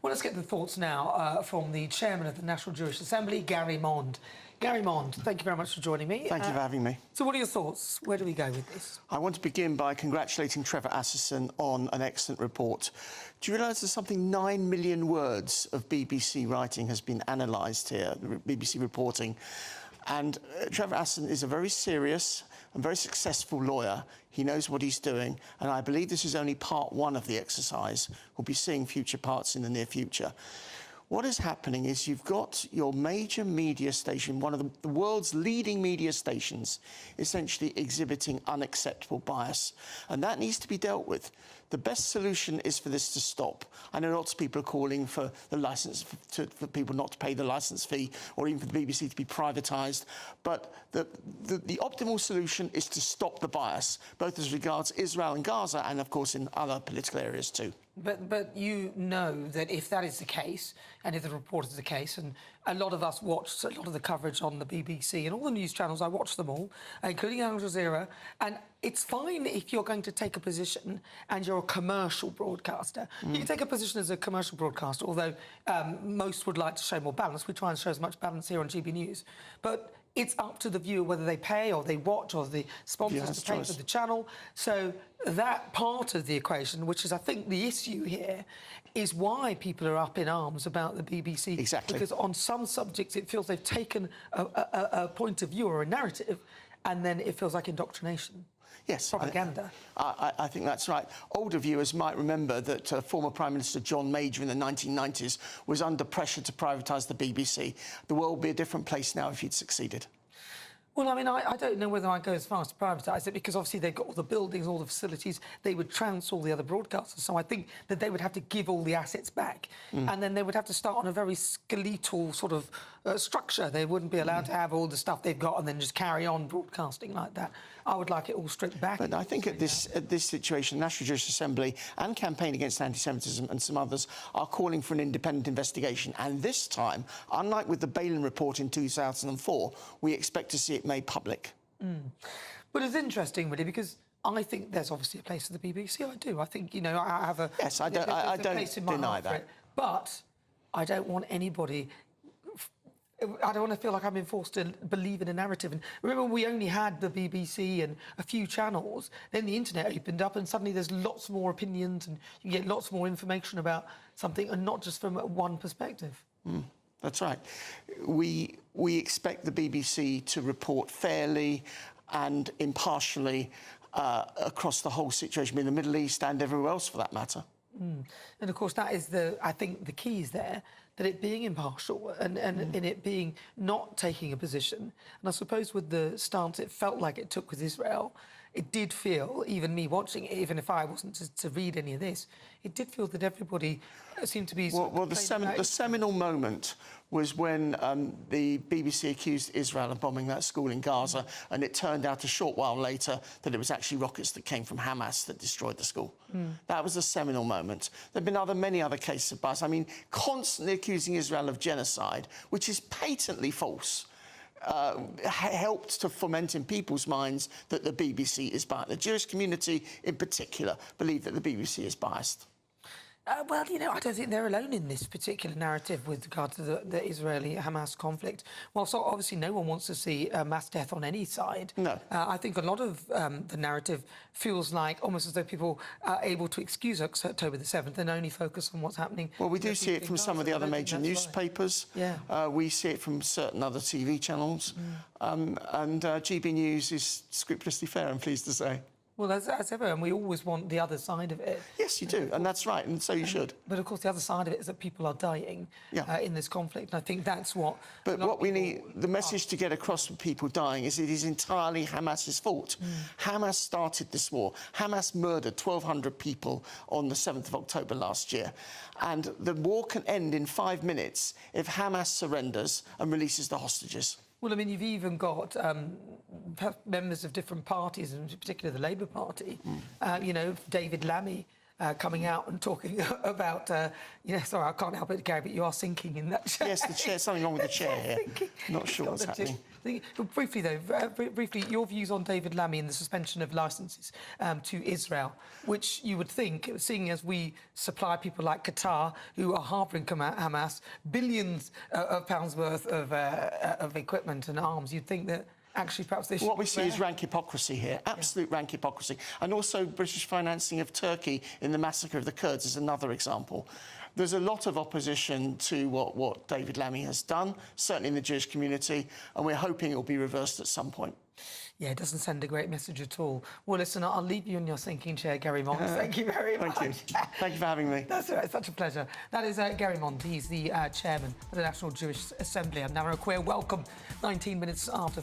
Well, let's get the thoughts now from the chairman of the National Jewish Assembly, Gary Mond. Gary Mond, thank you very much for joining me. Thank you for having me. So what are your thoughts? Where do we go with this? I want to begin by congratulating Trevor Assison on an excellent report. Do you realise there's something 9 million words of BBC writing has been analysed here, BBC reporting? And Trevor Assison is a very serious and very successful lawyer. He knows what he's doing, and I believe this is only part one of the exercise. We'll be seeing future parts in the near future. What is happening is you've got your major media station, one of the world's leading media stations, essentially exhibiting unacceptable bias, and that needs to be dealt with. The best solution is for this to stop. I know lots of people are calling for the licence, for people not to pay the licence fee, or even for the BBC to be privatised, but the optimal solution is to stop the bias, both as regards Israel and Gaza, and of course in other political areas too. But you know that if that is the case, and if the report is the case, and a lot of us watched a lot of the coverage on the BBC and all the news channels, I watched them all, including Al Jazeera, and it's fine if you're going to take a position and you're a commercial broadcaster. You can take a position as a commercial broadcaster, although most would like to show more balance. We try and show as much balance here on GB News. But it's up to the viewer whether they pay or they watch or the sponsors to pay for the channel. So that part of the equation, which is, I think, the issue here, is why people are up in arms about the BBC. Exactly. Because on some subjects it feels they've taken a point of view or a narrative, and then it feels like indoctrination. Yes, propaganda. I think that's right. Older viewers might remember that former Prime Minister John Major in the 1990s was under pressure to privatise the BBC. The world would be a different place now if he'd succeeded. Well, I mean, I don't know whether I'd go as far as to privatise it, because obviously they've got all the buildings, all the facilities. They would trounce all the other broadcasters. So I think that they would have to give all the assets back. And then they would have to start on a very skeletal sort of structure. They wouldn't be allowed to have all the stuff they've got and then just carry on broadcasting like that. I would like it all stripped back. But I think at this situation, National Jewish Assembly and Campaign Against Anti-Semitism and some others are calling for an independent investigation. And this time, unlike with the Balin report in 2004, we expect to see it made public. But it's interesting, really, because I think there's obviously a place for the BBC. I do. I think, you know, I have a... Yes, I don't deny that. But I don't want anybody... I don't want to feel like I'm being forced to believe in a narrative. And remember, we only had the BBC and a few channels. Then the internet opened up, and suddenly there's lots more opinions, and you get lots more information about something, and not just from one perspective. That's right. We expect the BBC to report fairly and impartially across the whole situation in the Middle East and everywhere else, for that matter. And of course, that is I think the key is there, that it being impartial and in it being not taking a position. And I suppose with the stance it felt like it took with Israel, it did feel, even me watching it, even if I wasn't to read any of this, it did feel that everybody seemed to be... Well, the seminal moment was when the BBC accused Israel of bombing that school in Gaza, and it turned out a short while later that it was actually rockets that came from Hamas that destroyed the school. That was a seminal moment. There have been many other cases of bias. I mean, constantly accusing Israel of genocide, which is patently false. Helped to foment in people's minds that the BBC is biased. The Jewish community, in particular, believe that the BBC is biased. Well, you know, I don't think they're alone in this particular narrative with regard to the Israeli-Hamas conflict. Well, so obviously no one wants to see mass death on any side. No. I think a lot of the narrative feels like almost as though people are able to excuse October the 7th and only focus on what's happening. Well, we do see it from some of the other major newspapers. Yeah. We see it from certain other TV channels. And GB News is scrupulously fair, I'm pleased to say. Well, as ever, and we always want the other side of it. Yes, you do, and that's right, and so you should. But, of course, the other side of it is that people are dying in this conflict, and I think that's what... But what we need, the message to get across with people dying is it is entirely Hamas's fault. Hamas started this war. Hamas murdered 1,200 people on the 7th of October last year. And the war can end in 5 minutes if Hamas surrenders and releases the hostages. Well, I mean, you've even got members of different parties, and in particular the Labour Party, you know, David Lammy, coming out and talking about, sorry, I can't help it, Gary, but you are sinking in that chair. Yes, the chair, something wrong with the chair here. Not sure what's happening. Briefly, though, briefly, your views on David Lammy and the suspension of licences to Israel, which you would think, seeing as we supply people like Qatar, who are harbouring Hamas, billions of pounds worth of equipment and arms, you'd think that actually perhaps they should... What we see is rank hypocrisy here, absolute rank hypocrisy. And also British financing of Turkey in the massacre of the Kurds is another example. There's a lot of opposition to what David Lammy has done, certainly in the Jewish community, and we're hoping it will be reversed at some point. Yeah, it doesn't send a great message at all. Well, listen, I'll leave you in your sinking chair, Gary Mond. Thank you very much. Thank you. Thank you for having me. That's all right. Such a pleasure. That is Gary Mond. He's the chairman of the National Jewish Assembly. I'm Nana Akua. Welcome. 19 minutes after